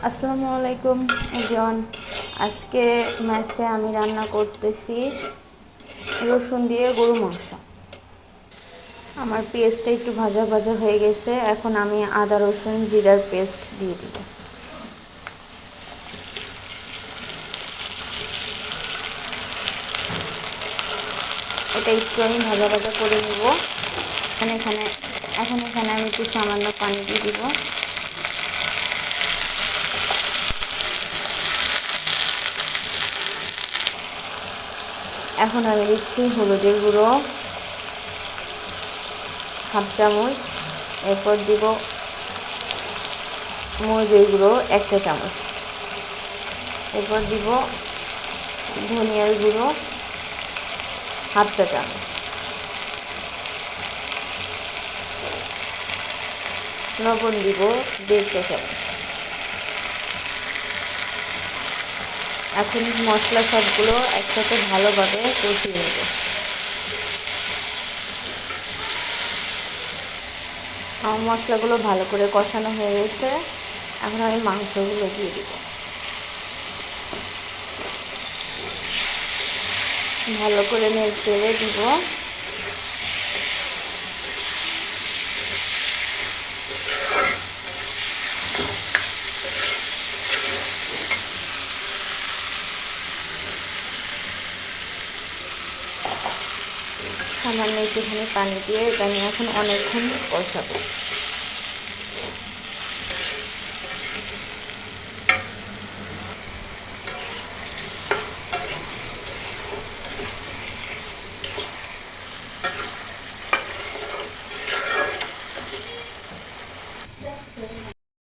আসসালামু আলাইকুম এভরিওয়ান। আজকে মেসে আমি রান্না করতেছি রসুন দিয়ে গরু মাংস। আমার পেস্টটা একটু ভাজা ভাজা হয়ে গেছে, এখন আমি আদা রসুন জিরার পেস্ট দিয়ে দিব। এটা একটু আমি ভাজা ভাজা করে নেব। এখানে আমি একটু সামান্য পানি দিয়ে দিব। এখন আমি দিচ্ছি হলুদের গুঁড়ো হাফ চামচ, এরপর দিব মরিচের গুঁড়ো 1 চা চামচ, এরপর দিব ধনিয়ার গুঁড়ো হাফ চা চামচ, লবণ দিব 1.5 চা চামচ। এখন মশলা সবগুলো একসাথে ভালোভাবে কষিয়ে নেব। আমার মশলাগুলো ভালো করে কষানো হয়ে গেছে, এখন আমি মাংসগুলো দিয়ে দিব। ভালো করে নেড়ে দিব। সামান্য একটুখানি পানি দিয়ে এটা আমি এখন অনেকক্ষণ কষাবো।